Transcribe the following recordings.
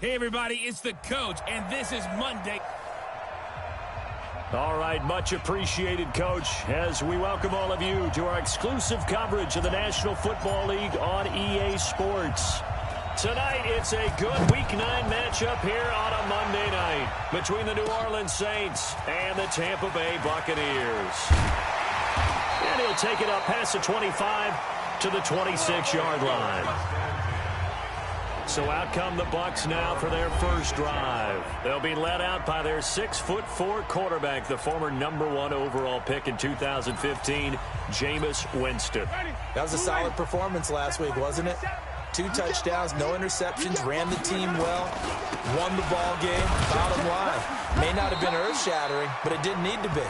Hey, everybody, it's the coach, and this is Monday. All right, much appreciated, Coach, as we welcome all of you to our exclusive coverage of the National Football League on EA Sports. Tonight, it's a good Week 9 matchup here on a Monday night between the New Orleans Saints and the Tampa Bay Buccaneers. And he'll take it up past the 25 to the 26-yard line. So out come the Bucs now for their first drive. They'll be led out by their 6'4" quarterback, the former #1 overall pick in 2015, Jameis Winston. That was a solid performance last week, wasn't it? 2 touchdowns, no interceptions, ran the team well, won the ball game. Bottom line, may not have been earth-shattering, but it didn't need to be.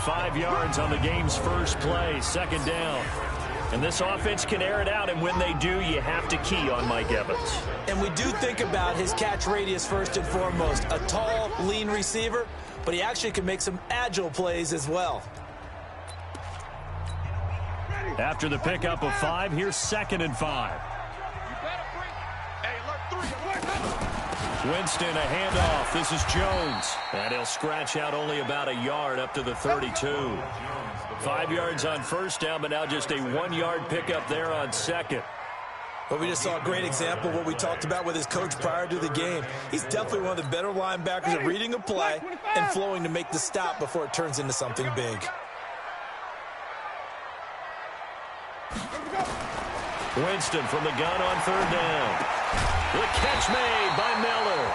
5 yards on the game's first play, second down. And this offense can air it out, and when they do, you have to key on Mike Evans. And we do think about his catch radius first and foremost. A tall, lean receiver, but he actually can make some agile plays as well. After the pickup of 5, here's 2nd and 5. Winston, a handoff. This is Jones. And he'll scratch out only about a yard up to the 32. 5 yards on first down, but now just a 1-yard pickup there on second. But we just saw a great example of what we talked about with his coach prior to the game. He's definitely one of the better linebackers at reading a play and flowing to make the stop before it turns into something big. Winston from the gun on 3rd down. The catch made by Miller.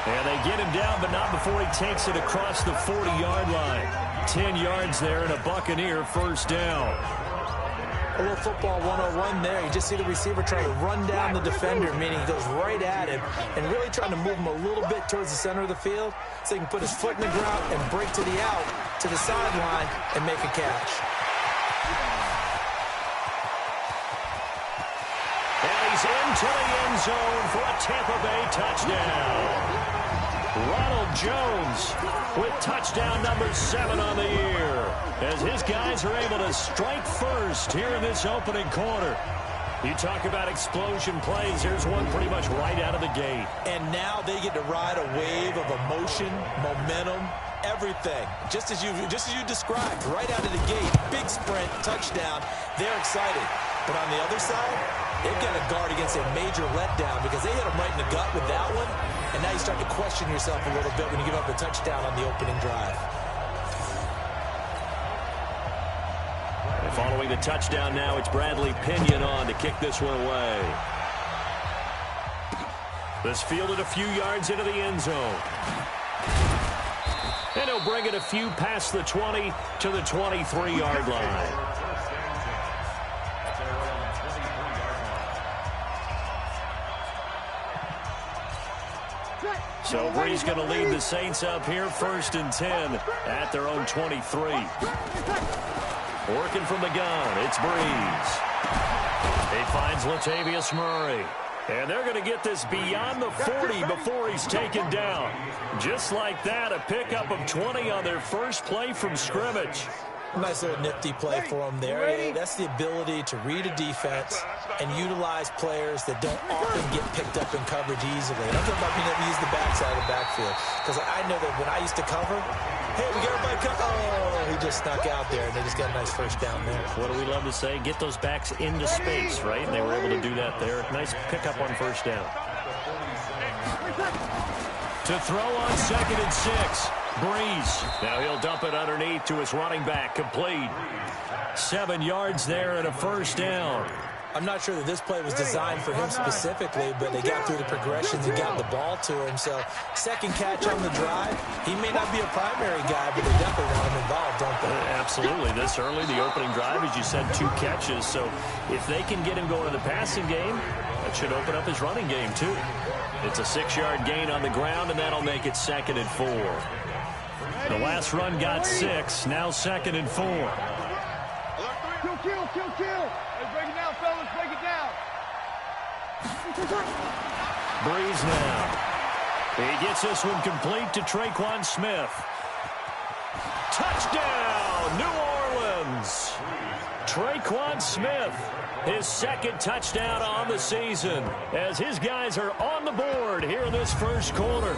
And they get him down, but not before he takes it across the 40-yard line. 10 yards there and a Buccaneer first down. A little football 101 there. You just see the receiver trying to run down the defender, meaning he goes right at him and really trying to move him a little bit towards the center of the field so he can put his foot in the ground and break to the out, to the sideline, and make a catch. And he's into the end zone for a Tampa Bay touchdown. Ronald Jones with touchdown number 7 on the year, as his guys are able to strike first here in this opening quarter. You talk about explosion plays. Here's one pretty much right out of the gate. And now they get to ride a wave of emotion, momentum, everything. Just as you described, right out of the gate, big sprint, touchdown. They're excited. But on the other side, they've got to guard against a major letdown because they hit them right in the gut with that one. And now you start to question yourself a little bit when you give up a touchdown on the opening drive. And following the touchdown now, it's Bradley Pinion on to kick this one away. This fielded a few yards into the end zone. And he'll bring it a few past the 20 to the 23-yard line. So Brees going to lead the Saints up here, 1st and 10 at their own 23. Working from the gun, it's Brees. He finds Latavius Murray. And they're going to get this beyond the 40 before he's taken down. Just like that, a pickup of 20 on their first play from scrimmage. Nice little nifty play for him there. That's the ability to read a defense and utilize players that don't often get picked up in coverage easily. And I'm talking about being able to use the backside of the backfield. Because I know that when I used to cover, hey, we got everybody cover. Oh, he just snuck out there, and they just got a nice first down there. What do we love to say? Get those backs into space, right? And they were able to do that there. Nice pickup on first down. To throw on 2nd and 6. Brees. Now he'll dump it underneath to his running back. Complete. 7 yards there and a first down. I'm not sure that this play was designed for him specifically, but they got through the progressions and got the ball to him. So, second catch on the drive. He may not be a primary guy, but they definitely want him involved, don't they? Absolutely. This early, the opening drive, as you said, 2 catches. So, if they can get him going in the passing game, that should open up his running game, too. It's a 6-yard gain on the ground, and that'll make it 2nd and 4. The last run got 6. Now 2nd and 4. Kill. Let's break it down, fellas. Break it down. Brees now. He gets this one complete to Traquan Smith. Touchdown, New Orleans. Traquan Smith, his second touchdown on the season, as his guys are on the board here in this first quarter.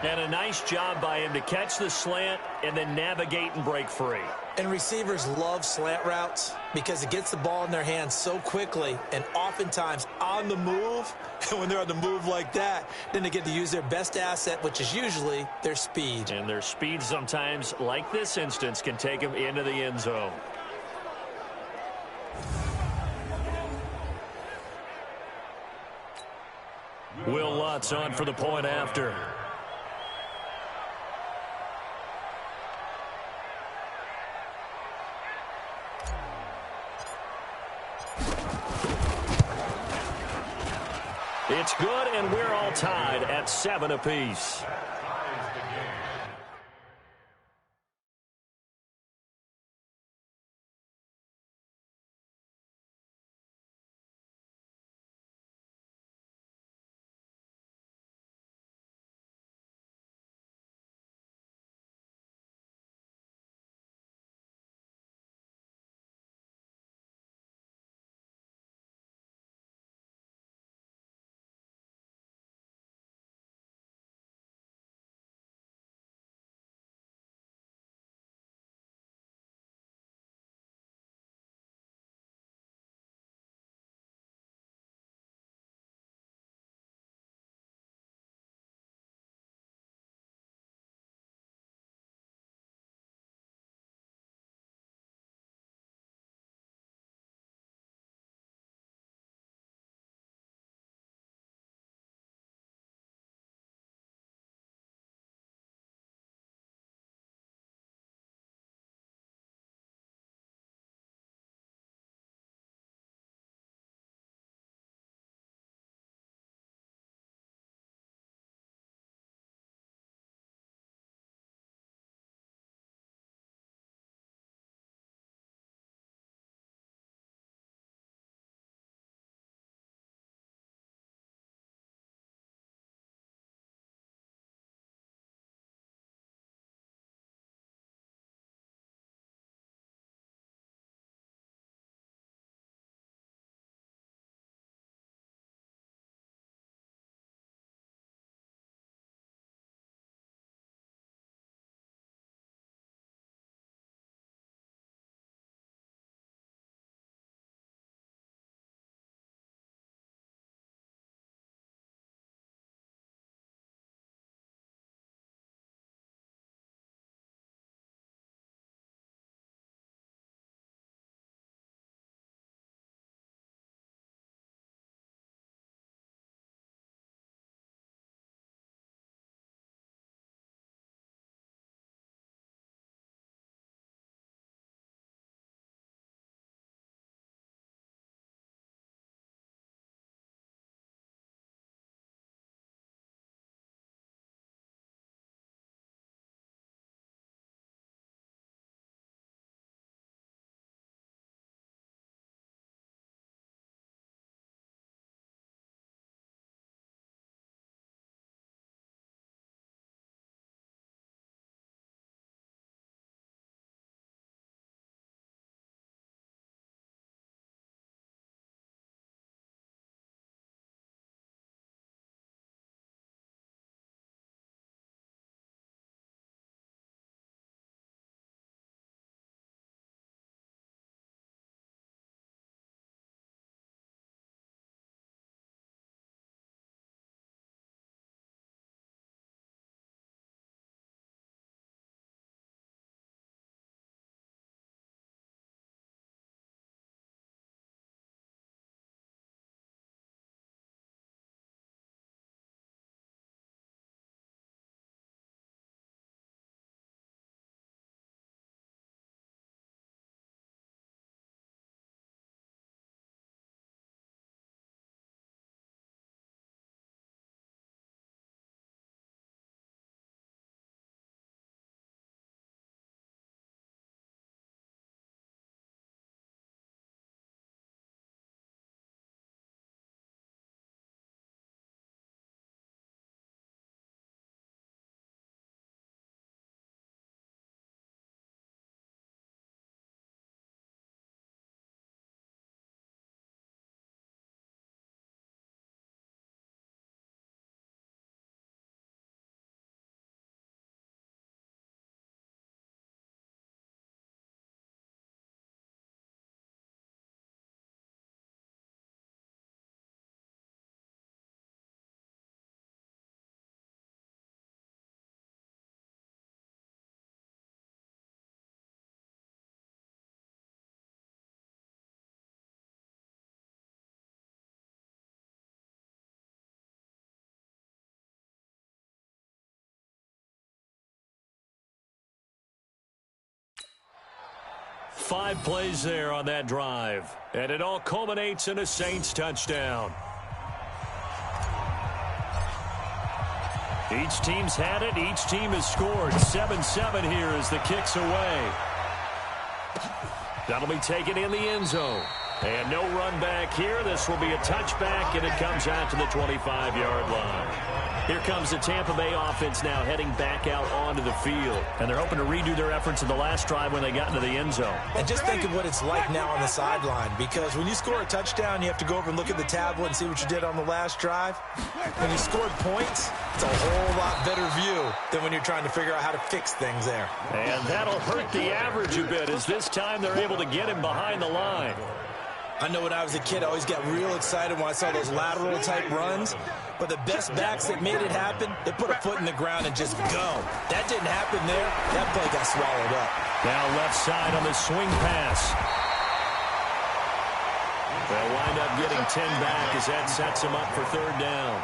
And a nice job by him to catch the slant and then navigate and break free. And receivers love slant routes because it gets the ball in their hands so quickly and oftentimes on the move. And when they're on the move like that, then they get to use their best asset, which is usually their speed. And their speed sometimes, like this instance, can take them into the end zone. Will Lutz on for the point after. It's good, and we're all tied at 7 apiece. 5 plays there on that drive. And it all culminates in a Saints touchdown. Each team's had it. Each team has scored. 7-7 here as the kick's away. That'll be taken in the end zone. And no run back here. This will be a touchback, and it comes out to the 25-yard line. Here comes the Tampa Bay offense now heading back out onto the field. And they're hoping to redo their efforts in the last drive when they got into the end zone. And just think of what it's like now on the sideline, because when you score a touchdown, you have to go over and look at the tablet and see what you did on the last drive. When you scored points, it's a whole lot better view than when you're trying to figure out how to fix things there. And that'll hurt the average a bit, as this time they're able to get him behind the line. I know when I was a kid, I always got real excited when I saw those lateral-type runs. But the best backs that made it happen, they put a foot in the ground and just go. That didn't happen there. That play got swallowed up. Now left side on the swing pass. They'll wind up getting 10 back as that sets them up for 3rd down.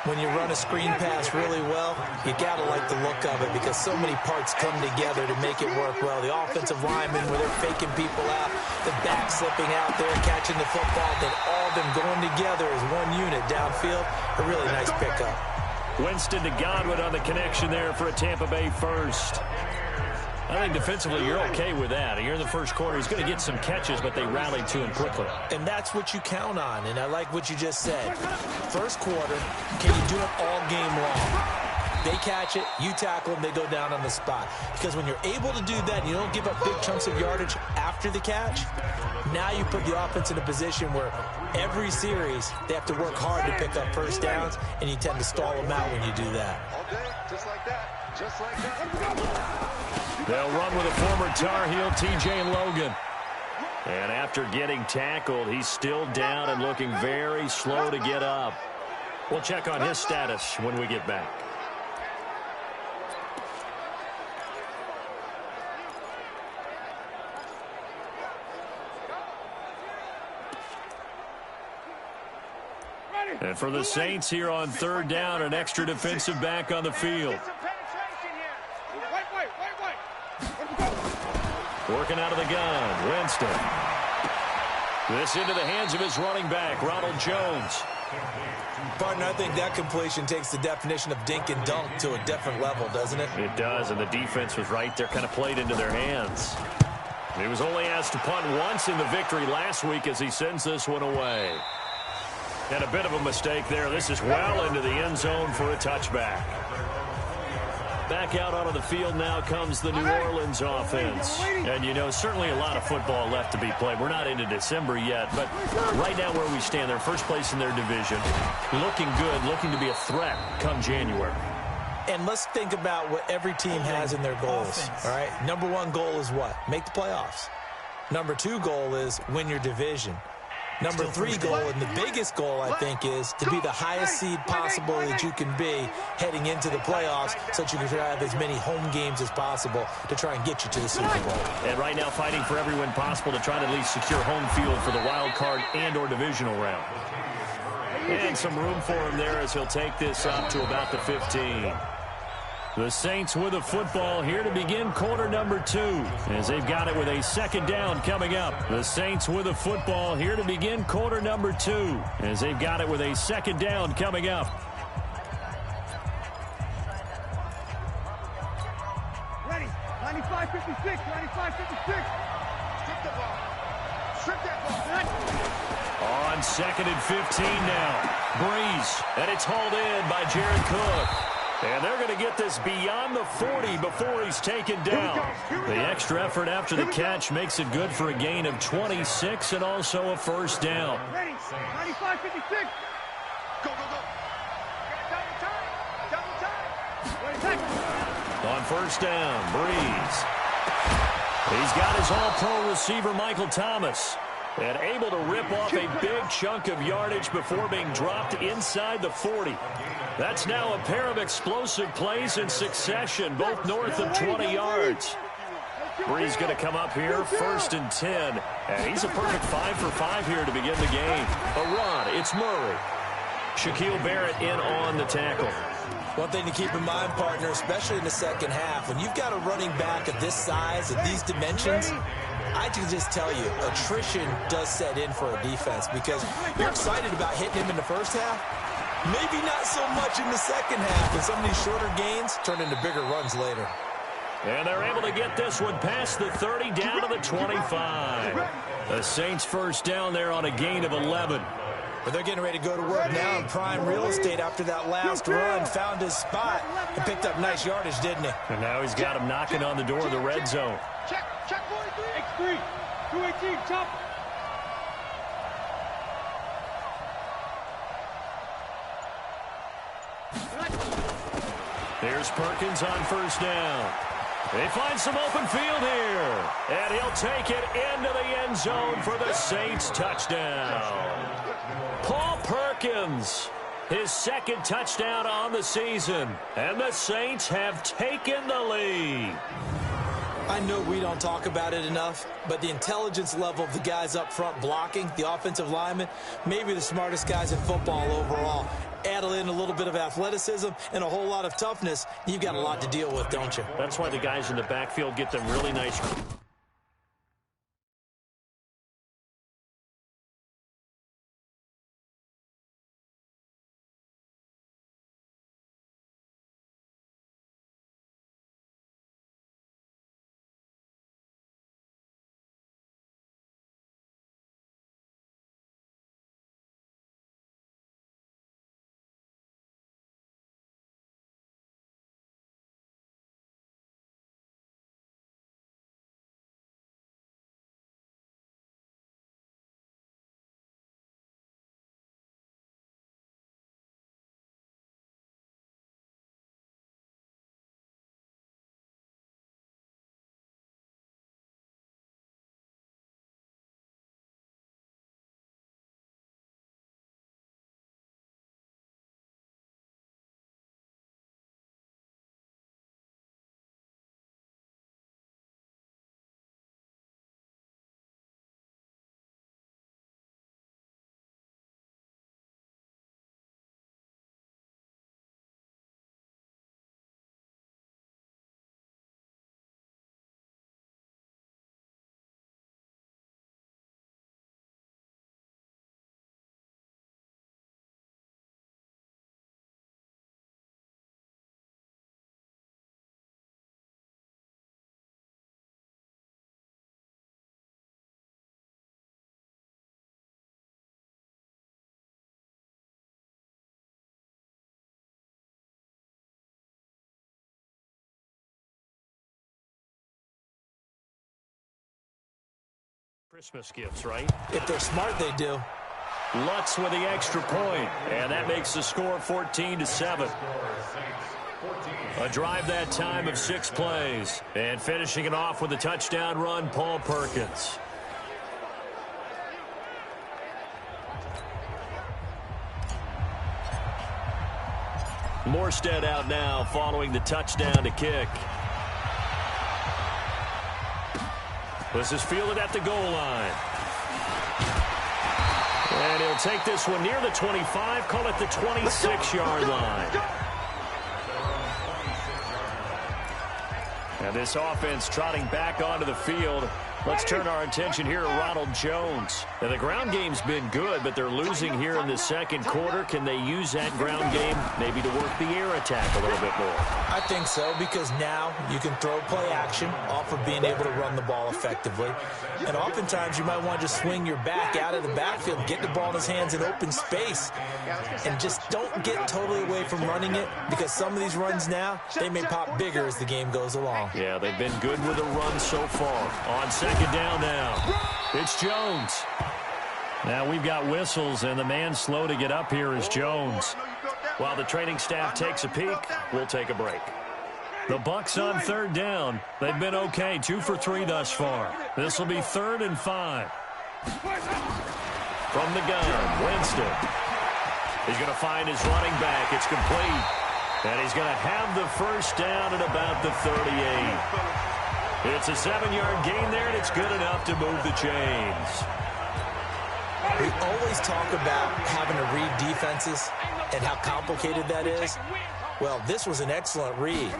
When you run a screen pass really well, you got to like the look of it because so many parts come together to make it work well. The offensive linemen, where they're faking people out, the back slipping out there, catching the football, then all of them going together as one unit downfield. A really nice pickup. Winston to Godwin on the connection there for a Tampa Bay first. I think defensively you're okay with that. You're in the first quarter. He's going to get some catches, but they rallied to him quickly. And that's what you count on, and I like what you just said. First quarter, can you do it all game long? They catch it, you tackle them, they go down on the spot. Because when you're able to do that and you don't give up big chunks of yardage after the catch, now you put the offense in a position where every series they have to work hard to pick up first downs, and you tend to stall them out when you do that. All day, just like that. Just like that. They'll run with a former Tar Heel, TJ Logan. And after getting tackled, he's still down and looking very slow to get up. We'll check on his status when we get back. And for the Saints here on 3rd down, an extra defensive back on the field. Working out of the gun, Winston. This into the hands of his running back, Ronald Jones. Partner, I think that completion takes the definition of dink and dunk to a different level, doesn't it? It does, and the defense was right there, kind of played into their hands. He was only asked to punt once in the victory last week as he sends this one away. And a bit of a mistake there. This is well into the end zone for a touchback. Back out onto the field now comes the New Orleans offense. And, you know, certainly a lot of football left to be played. We're not into December yet, but right now where we stand, they're first place in their division. Looking good, looking to be a threat come January. And let's think about what every team has in their goals, all right? Number 1 goal is what? Make the playoffs. Number 2 goal is win your division. Number 3 goal, and the biggest goal, I think, is to be the highest seed possible that you can be heading into the playoffs so that you can have as many home games as possible to try and get you to the Super Bowl. And right now fighting for every win possible to try to at least secure home field for the wild card and or divisional round. And some room for him there as he'll take this up to about the 15. The Saints with the football here to begin quarter number 2 as they've got it with a 2nd down coming up. The Saints with the football here to begin quarter number 2 as they've got it with a 2nd down coming up. Ready. 95-56. 95-56. Strip the ball. Strip that ball. On 2nd and 15 now. Breeze. And it's hauled in by Jared Cook. And they're going to get this beyond the 40 before he's taken down. The extra effort after the catch makes it good for a gain of 26 and also a first down. Ready. 95-56. Go, go, go. Double time. On first down, Breeze. He's got his all-pro receiver, Michael Thomas. And able to rip off a big chunk of yardage before being dropped inside the 40. That's now a pair of explosive plays in succession, both north of 20 yards. Breeze going to come up here, 1st and 10. And he's a perfect 5 for 5 here to begin the game. A run, it's Murray. Shaquille Barrett in on the tackle. One thing to keep in mind, partner, especially in the second half, when you've got a running back of this size, of these dimensions, I can just tell you, attrition does set in for a defense because you're excited about hitting him in the first half. Maybe not so much in the second half, and some of these shorter gains turn into bigger runs later. And they're able to get this one past the 30 down to the 25. The Saints first down there on a gain of 11. But they're getting ready to go to work now in prime real estate after that last run. Found his spot and picked up nice yardage, didn't he? And now he's got him knocking on the door of the red zone. Check, 43. X3, 218, chop. Here's Perkins on first down. They find some open field here. And he'll take it into the end zone for the Saints touchdown. Paul Perkins, his second touchdown on the season. And the Saints have taken the lead. I know we don't talk about it enough, but the intelligence level of the guys up front blocking, the offensive linemen, maybe the smartest guys in football overall. Add in a little bit of athleticism and a whole lot of toughness, you've got a lot to deal with, don't you? That's why the guys in the backfield get them really nice. Christmas gifts, right? If they're smart, they do. Lutz with the extra point, and that makes the score 14-7. A drive that time of 6 plays, and finishing it off with a touchdown run, Paul Perkins. Morstead out now following the touchdown to kick. This is fielded at the goal line. And he'll take this one near the 25, call it the 26-yard line. And this offense trotting back onto the field. Let's turn our attention here to Ronald Jones. Now, the ground game's been good, but they're losing here in the second quarter. Can they use that ground game maybe to work the air attack a little bit more? I think so, because now you can throw play action off of being able to run the ball effectively. And oftentimes you might want to just swing your back out of the backfield, get the ball in his hands in open space, and just don't get totally away from running it, because some of these runs now, they may pop bigger as the game goes along. Yeah, they've been good with the run so far. On second down now, it's Jones. Now we've got whistles, and the man slow to get up here is Jones. While the training staff takes a peek, we'll take a break. The Bucs on third down. They've been okay, 2 for 3 thus far. This will be 3rd and 5. From the gun, Winston. He's going to find his running back. It's complete. And he's going to have the first down at about the 38. It's a 7-yard gain there, and it's good enough to move the chains. We always talk about having to read defenses and how complicated that is. Well, this was an excellent read.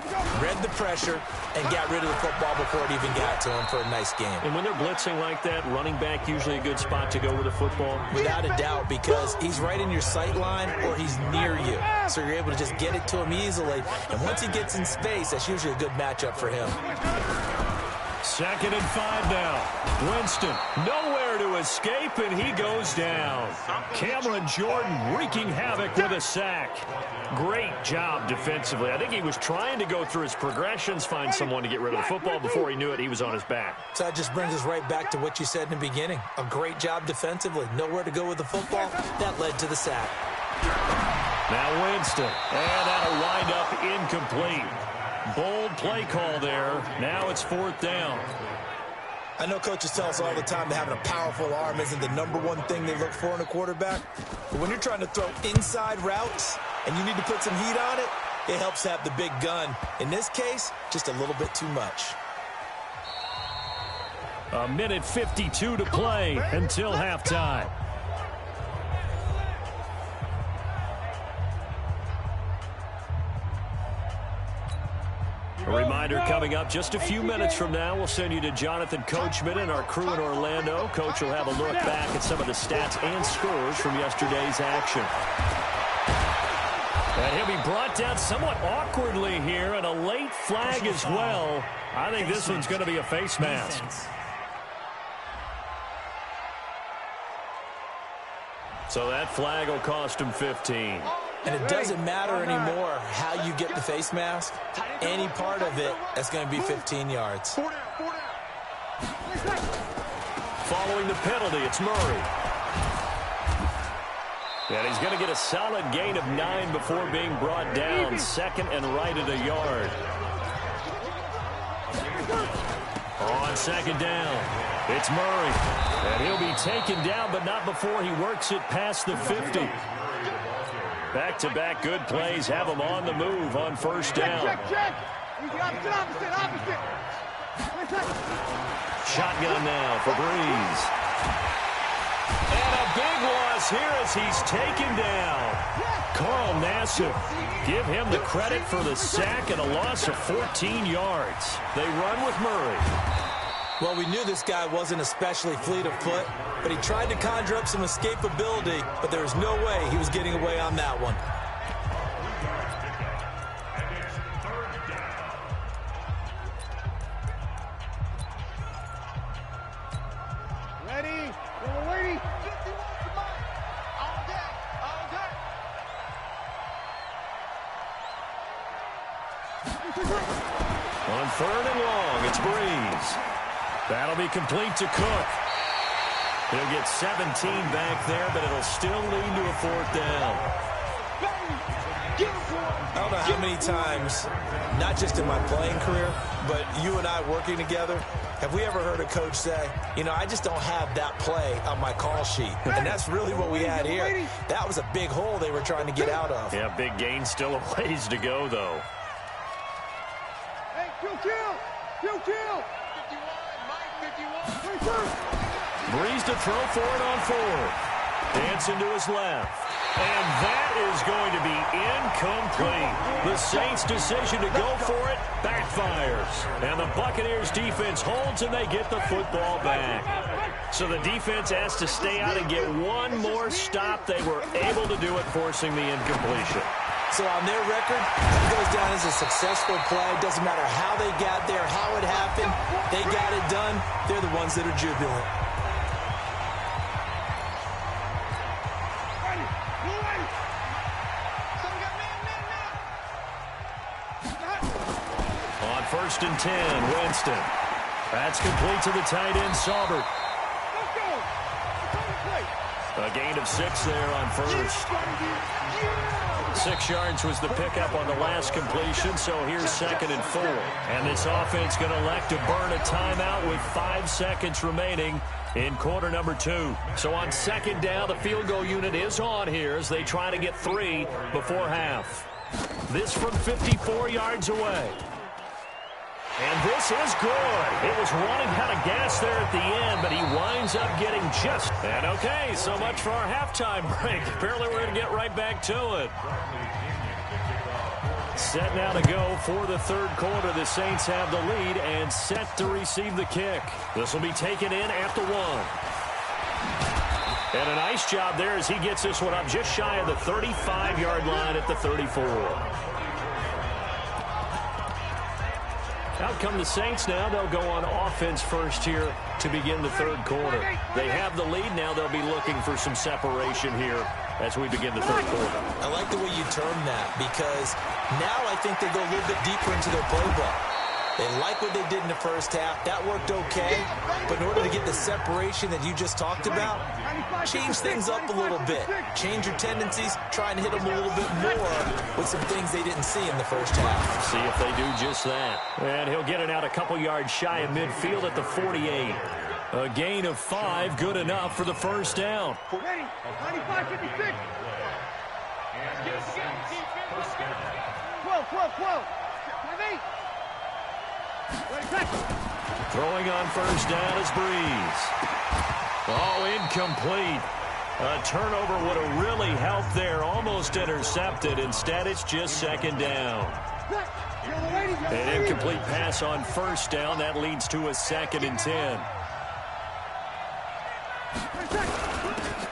Read the pressure and got rid of the football before it even got to him for a nice game. And when they're blitzing like that, running back usually a good spot to go with the football? Without a doubt, because he's right in your sight line or he's near you. So you're able to just get it to him easily. And once he gets in space, that's usually a good matchup for him. 2nd and 5 now. Winston, nowhere to escape, and he goes down. Cameron Jordan wreaking havoc with a sack. Great job defensively. I think he was trying to go through his progressions, find someone to get rid of the football. Before he knew it, he was on his back. So that just brings us right back to what you said in the beginning. A great job defensively. Nowhere to go with the football. That led to the sack. Now Winston, and that'll wind up incomplete. Bold play call there. Now it's 4th down. I know coaches tell us all the time that having a powerful arm isn't the #1 thing they look for in a quarterback. But when you're trying to throw inside routes and you need to put some heat on it, it helps have the big gun. In this case, just a little bit too much. A minute 52 to play until halftime. A reminder coming up just a few minutes from now. We'll send you to Jonathan Coachman and our crew in Orlando. Coach will have a look back at some of the stats and scores from yesterday's action. And he'll be brought down somewhat awkwardly here, and a late flag as well. I think this one's going to be a face mask. So that flag will cost him 15. And it doesn't matter anymore how you get the face mask. Any part of it, that's going to be 15 yards. Following the penalty, it's Murray. And he's going to get a solid gain of 9 before being brought down. 2nd and right at a yard. On 2nd down, it's Murray. And he'll be taken down, but not before he works it past the 50. Back-to-back good plays have him on the move on 1st down. Shotgun now for Breeze. And a big loss here as he's taken down. Carl Nassib, give him the credit for the sack and a loss of 14 yards. They run with Murray. Well, we knew this guy wasn't especially fleet of foot, but he tried to conjure up some escapability, but there was no way he was getting away on that one. Ready? We're waiting. All day. All day. On 3rd and long, it's Breeze. That'll be complete to Cook. He'll get 17 back there, but it'll still lead to a 4th down. I don't know how many times, not just in my playing career, but you and I working together, have we ever heard a coach say, you know, I just don't have that play on my call sheet. And that's really what we had here. That was a big hole they were trying to get out of. Yeah, big gain, still a ways to go, though. Hey, kill. Breeze to throw for it on 4th. Dancing to his left. And that is going to be incomplete. The Saints' decision to go for it backfires. And the Buccaneers' defense holds, and they get the football back. So the defense has to stay out and get one more stop. They were able to do it, forcing the incompletion. So on their record, it goes down as a successful play. Doesn't matter how they got there, how it happened. They got it done. They're the ones that are jubilant. On 1st and 10, Winston. That's complete to the tight end, Saubert. A gain of 6 there on 1st. 6 yards was the pickup on the last completion, so here's 2nd and 4. And this offense going to elect to burn a timeout with 5 seconds remaining in quarter number 2. So on 2nd down, the field goal unit is on here as they try to get 3 before half. This from 54 yards away. And this is good. It was running out of gas there at the end, but he winds up getting just. And okay, so much for our halftime break. Apparently we're going to get right back to it. Set now to go for the third quarter. The Saints have the lead and set to receive the kick. This will be taken in at the 1. And a nice job there as he gets this one up just shy of the 35-yard line at the 34. Out come the Saints now. They'll go on offense first here to begin the third quarter. They have the lead now. They'll be looking for some separation here as we begin the third quarter. I like the way you term that because now I think they go a little bit deeper into their playbook. They like what they did in the first half. That worked okay. But in order to get the separation that you just talked about, change things up a little bit. Change your tendencies. Try and hit them a little bit more with some things they didn't see in the first half. See if they do just that. And he'll get it out a couple yards shy of midfield at the 48. A gain of 5, good enough for the first down. Ready, 95-56. 12. 5-8. Throwing on first down is Breeze. Oh, incomplete. A turnover would have really helped there. Almost intercepted. Instead, it's just second down. An incomplete pass on first down. That leads to a 2nd and 10.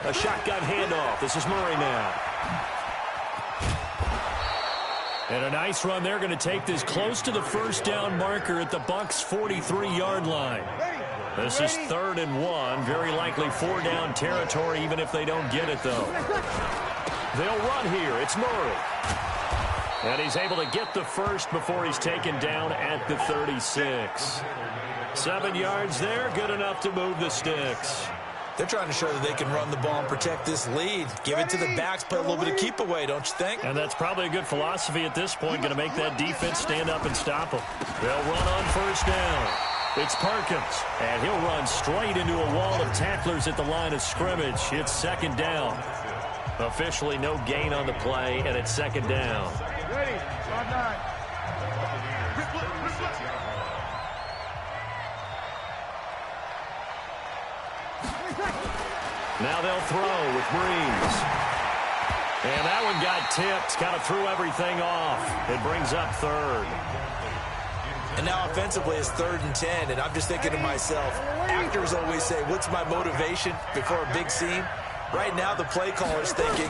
A shotgun handoff. This is Murray now. And a nice run. They're going to take this close to the first down marker at the Bucs' 43-yard line. This is 3rd and 1. Very likely 4-down territory, even if they don't get it, though. They'll run here. It's Murray. And he's able to get the first before he's taken down at the 36. 7 yards there. Good enough to move the sticks. They're trying to show that they can run the ball and protect this lead. Give it to the backs, play a little bit of keep away, don't you think? And that's probably a good philosophy at this point. Going to make that defense stand up and stop them. They'll run on first down. It's Perkins. And he'll run straight into a wall of tacklers at the line of scrimmage. It's 2nd down. Officially no gain on the play, and it's 2nd down. Ready, 5-9. Now they'll throw with Breeze. And that one got tipped. Kind of threw everything off. It brings up 3rd. And now offensively it's 3rd and 10. And I'm just thinking to myself, actors always say, what's my motivation before a big scene? Right now the play caller's thinking,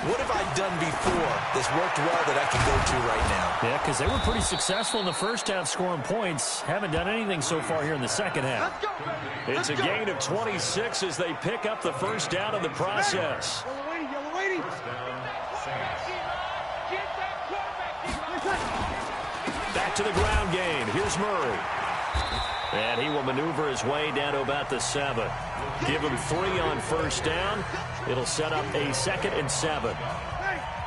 what have I done before that's worked well that I can go to right now? Yeah, because they were pretty successful in the first half scoring points. Haven't done anything so far here in the second half. It's a gain of 26 as they pick up the first down in the process. Yellow waiting. Back to the ground game. Here's Murray. And he will maneuver his way down to about the 7. Give him 3 on first down. It'll set up a 2nd and 7.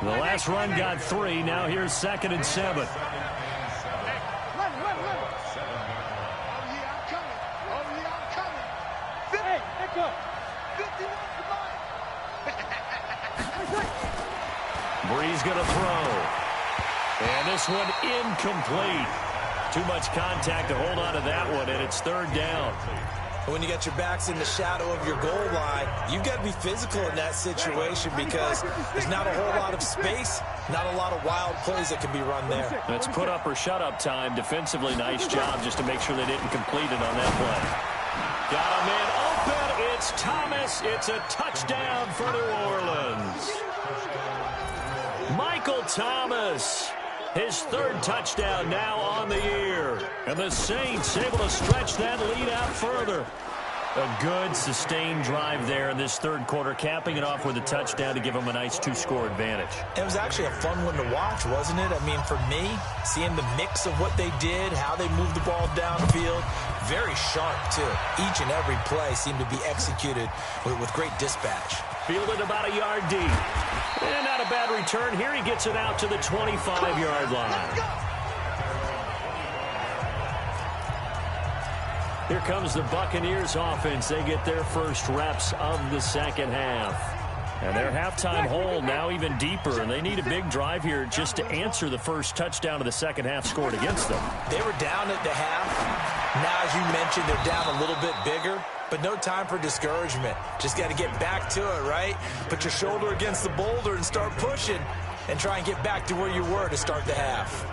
The last run got 3. Now here's 2nd and 7. Breeze going to throw. And this one incomplete. Too much contact to hold on to that one, and it's 3rd down. When you got your backs in the shadow of your goal line, you've got to be physical in that situation because there's not a whole lot of space, not a lot of wild plays that can be run there. That's put up or shut up time. Defensively, nice job just to make sure they didn't complete it on that play. Got a man open. It's Thomas. It's a touchdown for New Orleans. Michael Thomas. His 3rd touchdown now on the year. And the Saints able to stretch that lead out further. A good, sustained drive there in this 3rd quarter, capping it off with a touchdown to give them a nice 2-score advantage. It was actually a fun one to watch, wasn't it? I mean, for me, seeing the mix of what they did, how they moved the ball downfield, very sharp, too. Each and every play seemed to be executed with great dispatch. Fielded about a yard deep. And not a bad return. Here he gets it out to the 25-yard line. Here comes the Buccaneers offense. They get their first reps of the second half. And their halftime hole now even deeper. And they need a big drive here just to answer the first touchdown of the second half scored against them. They were down at the half. Now, as you mentioned, they're down a little bit bigger. But no time for discouragement. Just got to get back to it, right? Put your shoulder against the boulder and start pushing. and try and get back to where you were to start the half.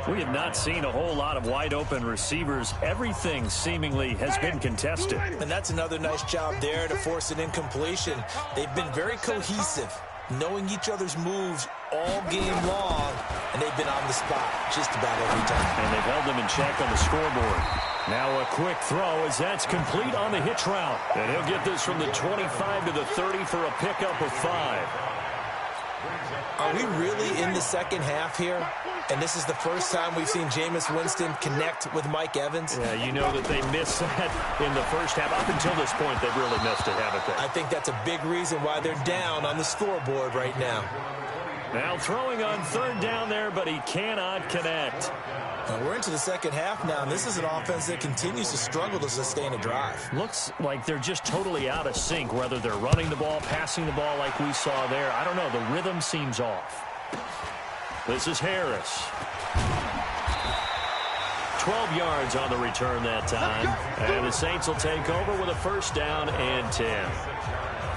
We have not seen a whole lot of wide-open receivers. Everything seemingly has been contested. And that's another nice job there to force an incompletion. They've been very cohesive, knowing each other's moves all game long, and they've been on the spot just about every time. And they've held them in check on the scoreboard. Now a quick throw as that's complete on the hitch route. And he'll get this from the 25 to the 30 for a pickup of 5. Are we really in the second half here? And this is the first time we've seen Jameis Winston connect with Mike Evans? Yeah, you know that they missed that in the first half. Up until this point, they've really missed it, haven't they? I think that's a big reason why they're down on the scoreboard right now. Now throwing on third down there, but he cannot connect. Now we're into the second half now, and this is an offense that continues to struggle to sustain a drive. Looks like they're just totally out of sync, whether they're running the ball, passing the ball like we saw there. I don't know. The rhythm seems off. This is Harris. 12 yards on the return that time. And the Saints will take over with a first down and 10.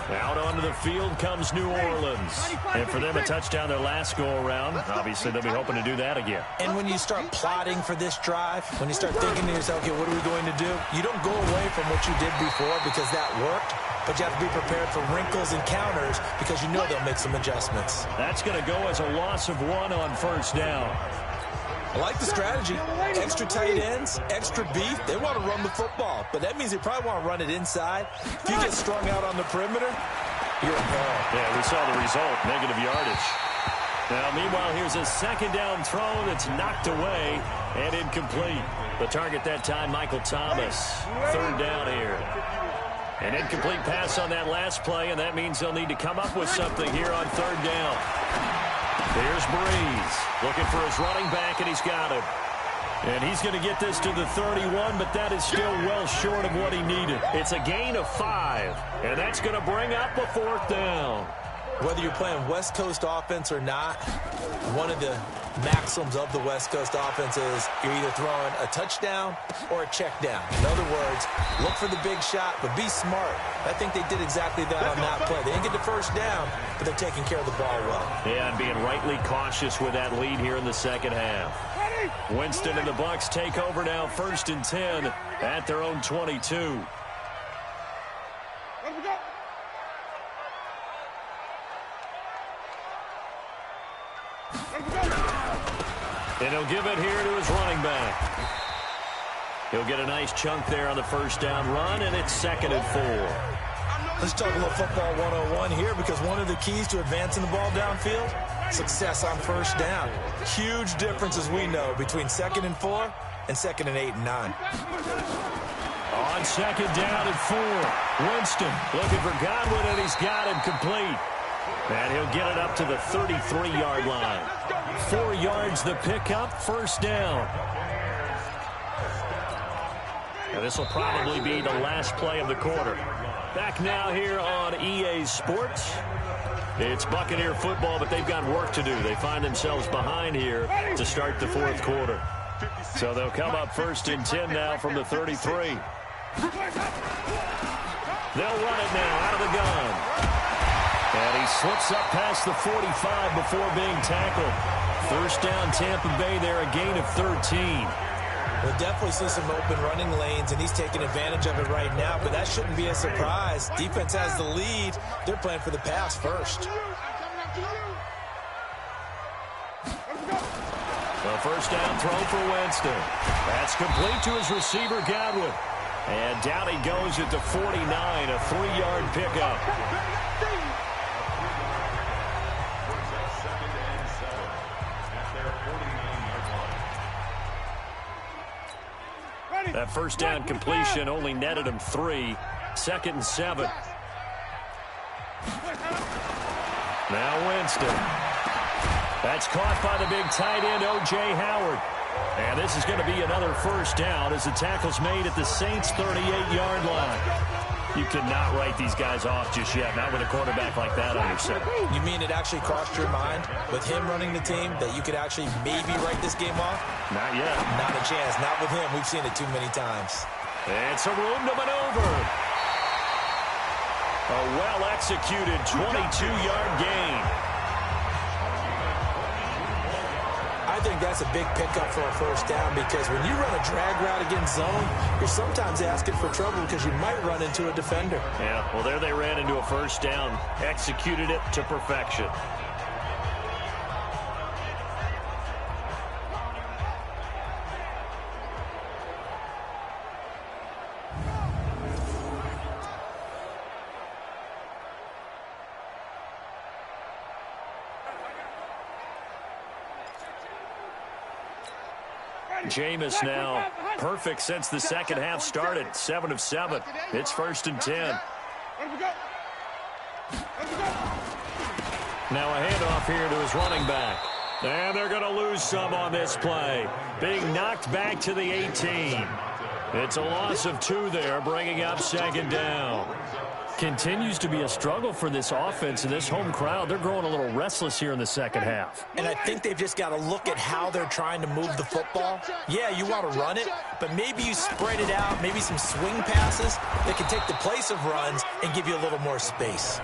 Out onto the field comes New Orleans. And for them, a touchdown their last go-around. Obviously, they'll be hoping to do that again. And when you start plotting for this drive, when you start thinking to yourself, okay, what are we going to do? You don't go away from what you did before because that worked. But you have to be prepared for wrinkles and counters because you know they'll make some adjustments. That's going to go as a loss of 1 on first down. I like the strategy. Extra tight ends, extra beef. They want to run the football, but that means they probably want to run it inside. If you get strung out on the perimeter, you're in peril. Yeah, we saw the result, negative yardage. Now, meanwhile, here's a second down throw that's knocked away and incomplete. The target that time, Michael Thomas. Third down here. An incomplete pass on that last play, and that means they'll need to come up with something here on third down. Here's Breeze looking for his running back, and he's got him. And he's going to get this to the 31, but that is still well short of what he needed. It's a gain of 5, and that's going to bring up a fourth down. Whether you're playing West Coast offense or not, one of the maxims of the West Coast offense is you're either throwing a touchdown or a check down. In other words, look for the big shot, but be smart. I think they did exactly that on that play. They didn't get the first down, but they're taking care of the ball well. Yeah, and being rightly cautious with that lead here in the second half. Winston and the Bucs take over now, 1st and 10 at their own 22. And he'll give it here to his running back. He'll get a nice chunk there on the first down run, and it's 2nd and 4. Let's talk a little football 101 here, because one of the keys to advancing the ball downfield, success on first down. Huge difference, as we know, between 2nd and 4 and 2nd and 8 and 9. On 2nd down and 4, Winston looking for Godwin, and he's got him complete. And he'll get it up to the 33-yard line. 4 yards the pickup, first down. And this will probably be the last play of the quarter. Back now here on EA Sports. It's Buccaneer football, but they've got work to do. They find themselves behind here to start the fourth quarter. So they'll come up 1st and 10 now from the 33. They'll run it now out of the gun. And he slips up past the 45 before being tackled. First down, Tampa Bay there, a gain of 13. We'll definitely see some open running lanes, and he's taking advantage of it right now, but that shouldn't be a surprise. Defense has the lead. They're playing for the pass first. The first down throw for Winston. That's complete to his receiver, Godwin. And down he goes at the 49, a 3-yard pickup. That first down completion only netted him 3. 2nd and 7. Now Winston. That's caught by the big tight end, O.J. Howard. And this is going to be another first down as the tackle's made at the Saints' 38-yard line. You cannot write these guys off just yet, not with a quarterback like that under center. You mean it actually crossed your mind with him running the team that you could actually maybe write this game off? Not yet. Not a chance. Not with him. We've seen it too many times. It's a room to maneuver. A well-executed 22-yard gain. I think that's a big pickup for a first down because when you run a drag route against zone, you're sometimes asking for trouble because you might run into a defender. Yeah, well, there they ran into a first down, executed it to perfection. Jameis now perfect since the second half started. 7 of 7. It's 1st and 10. Now a handoff here to his running back. And they're going to lose some on this play. Being knocked back to the 18. It's a loss of 2 there, bringing up 2nd down. Continues to be a struggle for this offense and this home crowd. They're growing a little restless here in the second half. And I think they've just got to look at how they're trying to move the football. Yeah, you want to run it, but maybe you spread it out, maybe some swing passes that can take the place of runs and give you a little more space.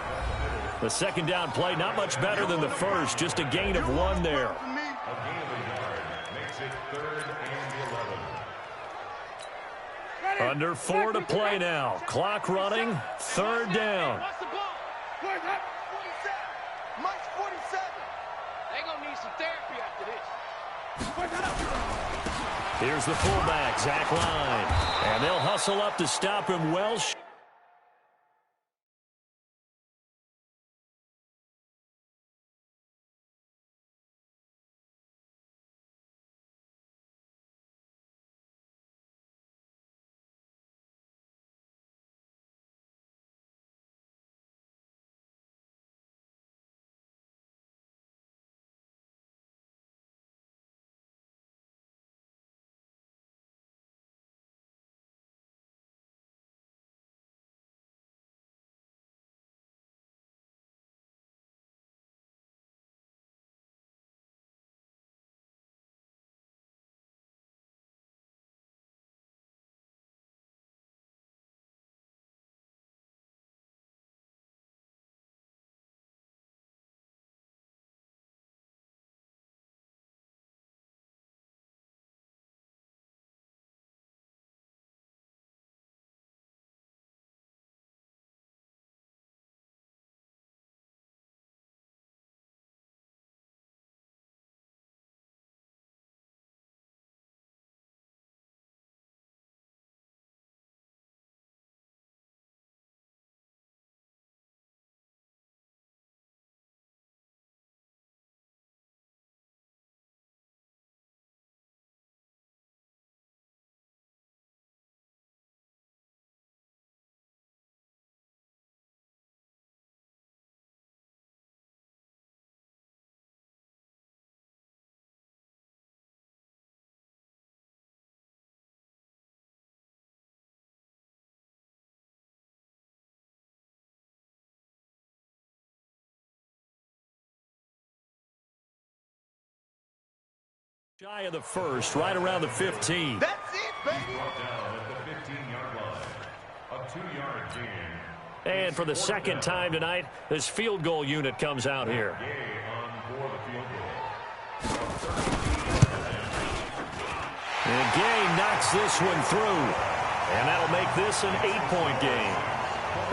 The second down play, not much better than the first, just a gain of 1 there. Under 4 to play now. Clock running. 3rd down. Mike's 47. They're going to need some therapy after this. Here's the fullback, Zach Line. And they'll hustle up to stop him well. Shy of the first, right around the 15. That's it, baby. Down at the 15-yard line. A 2-yard gain. And for the second time tonight, this field goal unit comes out here. And Gay knocks this one through. And that'll make this an 8-point game.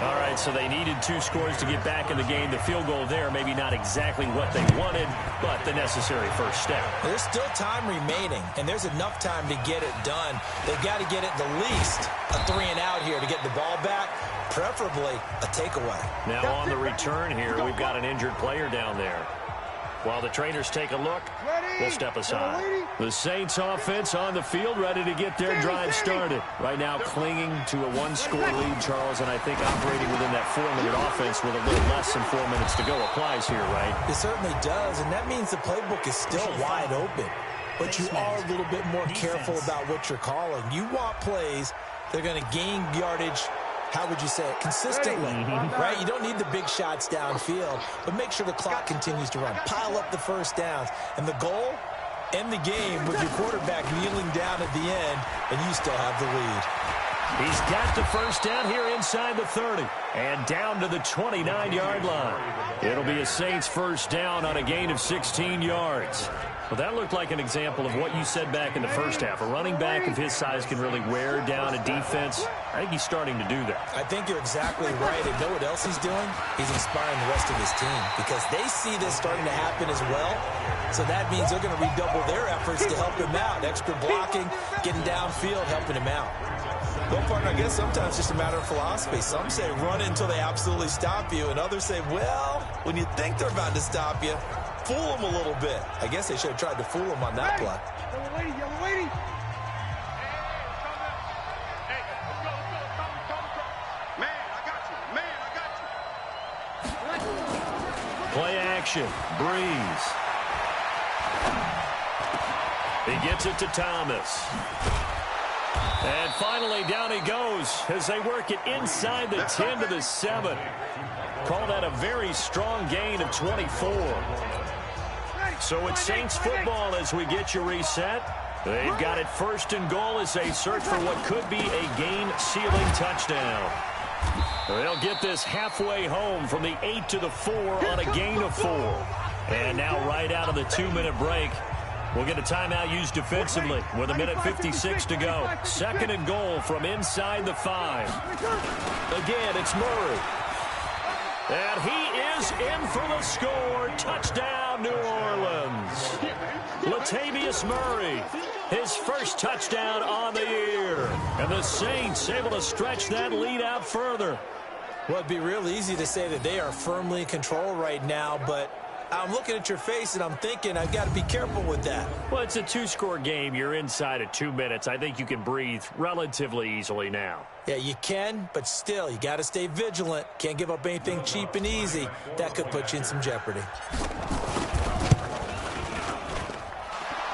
All right, so they needed 2 scores to get back in the game. The field goal there, maybe not exactly what they wanted, but the necessary first step. There's still time remaining, and there's enough time to get it done. They've got to get it the least a 3-and-out here to get the ball back, preferably a takeaway. Now on the return here, we've got an injured player down there. While the trainers take a look, we'll step aside. The Saints offense on the field, ready to get their drive started. Right now clinging to a 1-score lead, Charles, and I think operating within that 4-minute offense with a little less than 4 minutes to go applies here, right? It certainly does, and that means the playbook is still wide open. But you are a little bit more careful about what you're calling. You want plays that are going to gain yardage, how would you say it, consistently, right? You don't need the big shots downfield, but make sure the clock continues to run. Pile up the first downs. And the goal, end the game with your quarterback kneeling down at the end, and you still have the lead. He's got the first down here inside the 30 and down to the 29-yard line. It'll be a Saints first down on a gain of 16 yards. Well, that looked like an example of what you said back in the first half. A running back of his size can really wear down a defense. I think he's starting to do that. I think you're exactly right. And know what else he's doing? He's inspiring the rest of his team because they see this starting to happen as well. So that means they're going to redouble their efforts to help him out. Extra blocking, getting downfield, helping him out. Well, partner, I guess sometimes it's just a matter of philosophy. Some say run until they absolutely stop you, and others say, well, when you think they're about to stop you, fool them a little bit. I guess they should have tried to fool them on that play. Yellow lady. Hey, let's go. Man, I got you. Play action. Breeze. He gets it to Thomas. And finally, down he goes as they work it inside the 10 to the 7. Call that a very strong gain of 24. So it's Saints football as we get you reset. They've got it 1st and goal as they search for what could be a game-sealing touchdown. They'll get this halfway home from the 8 to the 4 on a gain of 4. And now right out of the 2-minute break, we'll get a timeout used defensively with 1:56 to go. 2nd and goal from inside the 5. Again, it's Murray. And he is in for the score. Touchdown, New Orleans. Latavius Murray, his first touchdown on the year. And the Saints able to stretch that lead out further. Well, it'd be real easy to say that they are firmly in control right now, but I'm looking at your face and I'm thinking I've got to be careful with that. Well, it's a 2-score game. You're inside of 2 minutes. I think you can breathe relatively easily now. Yeah, you can, but still, you got to stay vigilant. Can't give up anything cheap and easy. That could put you in some jeopardy.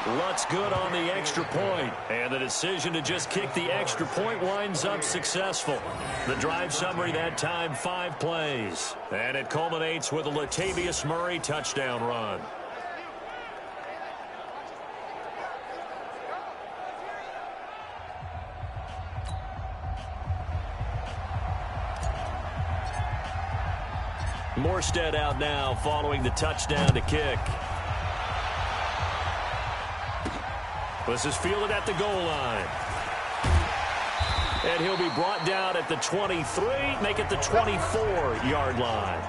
Lutz good on the extra point, and the decision to just kick the extra point winds up successful. The drive summary that time, 5 plays, and it culminates with a Latavius Murray touchdown run. Morstead out now following the touchdown to kick. This is fielded at the goal line. And he'll be brought down at the 23, make it the 24-yard line.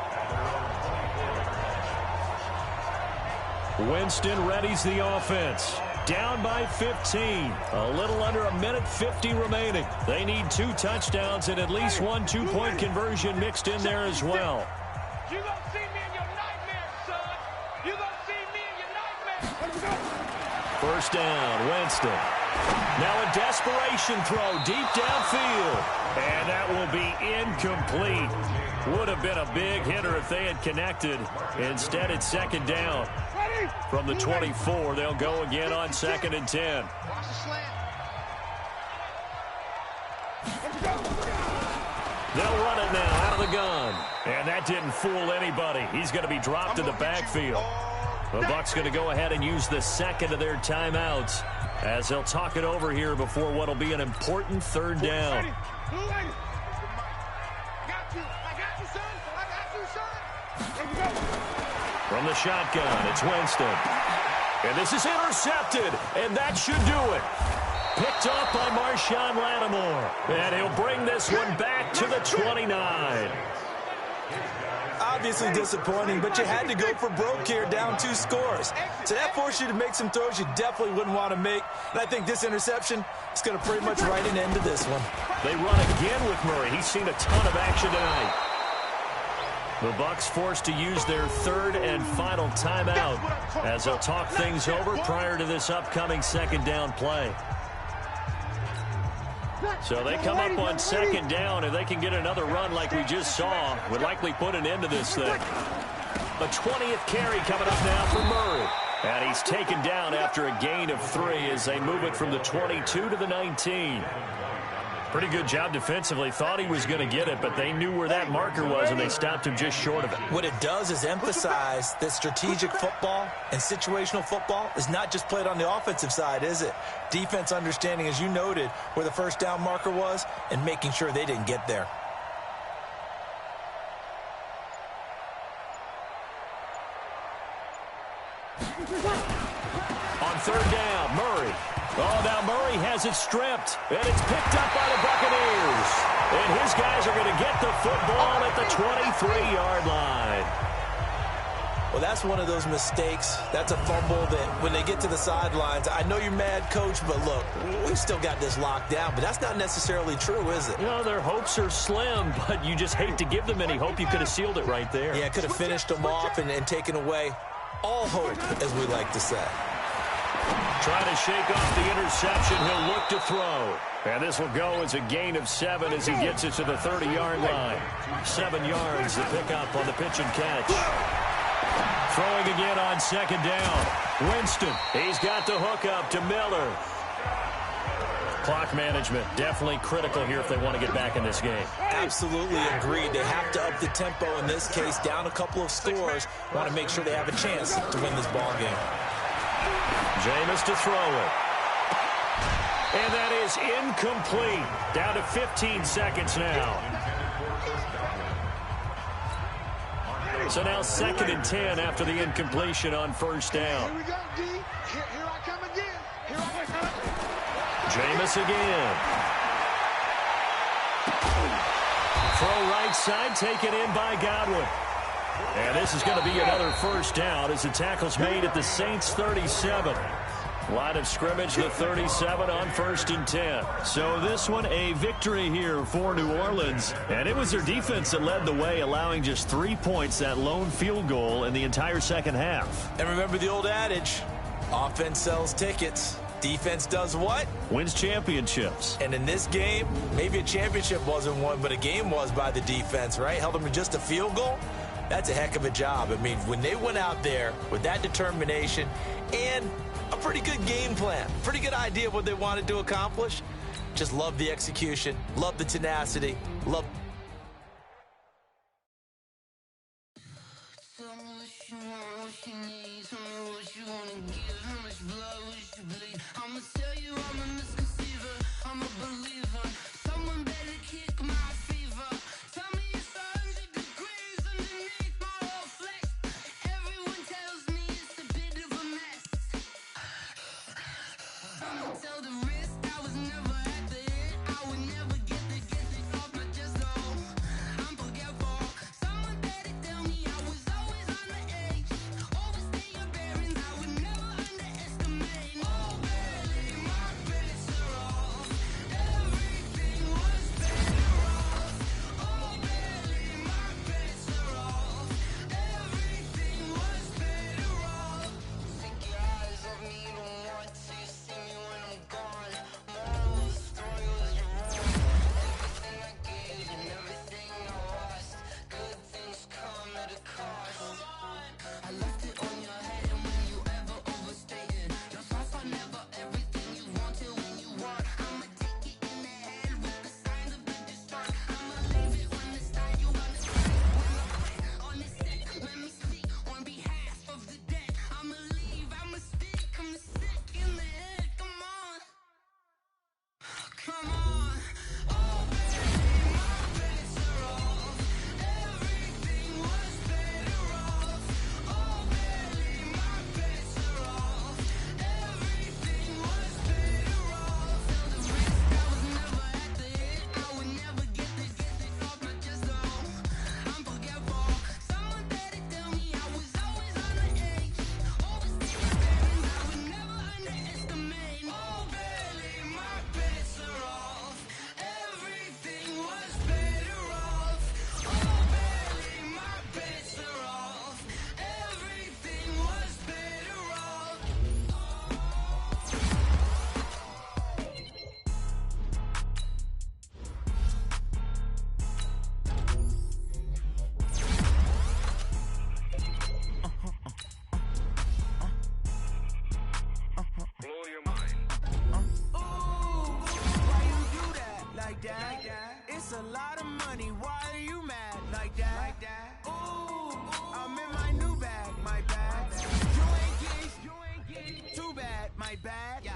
Winston readies the offense. Down by 15. A little under 1:50 remaining. They need 2 touchdowns and at least 1 2-point conversion mixed in there as well. You gonna see me in your nightmares, son. You gonna see me in your nightmares. First down, Winston. Now a desperation throw deep downfield. And that will be incomplete. Would have been a big hitter if they had connected. Instead, it's 2nd down. From the 24, they'll go again on 2nd and 10. Watch the slant. They'll run it now out of the gun. And that didn't fool anybody. He's going to be dropped in the backfield. The Bucs going to go ahead and use the 2nd of their timeouts as they'll talk it over here before what will be an important 3rd down. From the shotgun, it's Winston. And this is intercepted, and that should do it. Picked off by Marshawn Lattimore. And he'll bring this one back to the 29. Obviously disappointing, but you had to go for broke here, down 2 scores. So that forced you to make some throws you definitely wouldn't want to make. And I think this interception is going to pretty much write an end to this one. They run again with Murray. He's seen a ton of action tonight. The Bucs forced to use their 3rd and final timeout as they'll talk things over prior to this upcoming 2nd down play. So they come up on 2nd down, and they can get another run like we just saw. Would likely put an end to this thing. A 20th carry coming up now for Murray. And he's taken down after a gain of 3 as they move it from the 22 to the 19. Pretty good job defensively. Thought he was going to get it, but they knew where that marker was, and they stopped him just short of it. What it does is emphasize that strategic football and situational football is not just played on the offensive side, is it? Defense understanding, as you noted, where the 1st down marker was and making sure they didn't get there. On third down, Murray. Oh, now Murray has it stripped, and it's picked up by the Buccaneers. And his guys are going to get the football at the 23-yard line. Well, that's one of those mistakes. That's a fumble that when they get to the sidelines, I know you're mad, Coach, but look, we've still got this locked down. But that's not necessarily true, is it? You know, their hopes are slim, but you just hate to give them any hope. You could have sealed it right there. Yeah, could have finished them off and taken away all hope, as we like to say. Trying to shake off the interception. He'll look to throw. And this will go as a gain of 7 as he gets it to the 30-yard line. 7 yards to pick up on the pitch and catch. Throwing again on second down. Winston. He's got the hook up to Miller. Clock management definitely critical here if they want to get back in this game. Absolutely agreed. They have to up the tempo in this case. Down a couple of scores. Want to make sure they have a chance to win this ball game. Jameis to throw it. And that is incomplete. Down to 15 seconds now. So now 2nd and 10 after the incompletion on first down. Here we go, D. Here I come again. Here I come. Jameis again. Throw right side, taken in by Godwin. And this is going to be another first down as the tackle's made at the Saints' 37. Line of scrimmage, the 37 on 1st and 10. So this one, a victory here for New Orleans. And it was their defense that led the way, allowing just 3 points, that lone field goal in the entire second half. And remember the old adage, offense sells tickets. Defense does what? Wins championships. And in this game, maybe a championship wasn't won, but a game was by the defense, right? Held them to just a field goal. That's a heck of a job. I mean, when they went out there with that determination and a pretty good game plan, pretty good idea of what they wanted to accomplish, just love the execution, love the tenacity, love... It's a lot of money, why are you mad like that? Ooh, I'm in my new bag, my bad. You ain't getting too bad, my bad.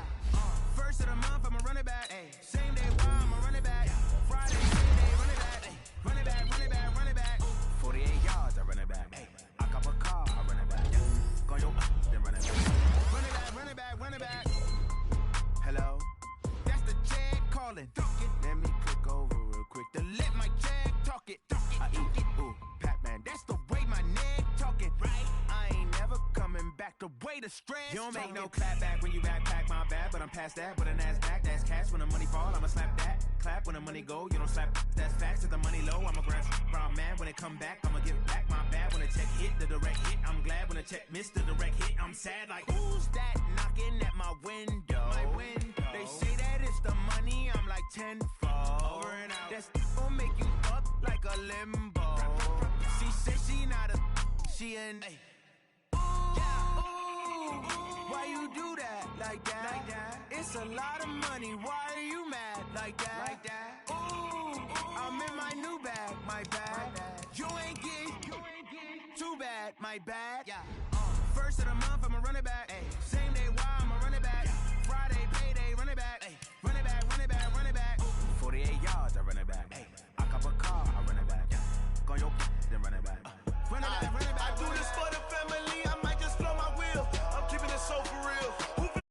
First of the month, I'ma run it back. Same day, why I'ma run it back. Friday, Saturday, run it back. Run it back, run it back, run it back. 48 yards, I run it back. I cop a car, I run it back. Go yo, then run it back. the stress. You don't make no clap back when you backpack, my bad. But I'm past that, but a NASDAQ, that's cash. When the money fall, I'ma slap that. Clap when the money go, you don't slap. That's facts. If the money low, I'ma grab brown man. When it come back, I'ma give back my bad. When the check hit, the direct hit, I'm glad. When the check missed, the direct hit, I'm sad. Like, who's that knocking at my window? They say that it's the money, I'm like tenfold. Over and out. That's gon' make you up like a limbo. She said she not a, she an. Why you do that like that? It's a lot of money. Why are you mad like that? Ooh, I'm in my new bag, my bad. You ain't get too bad, my bad. First of the month, I'ma run it back. Same day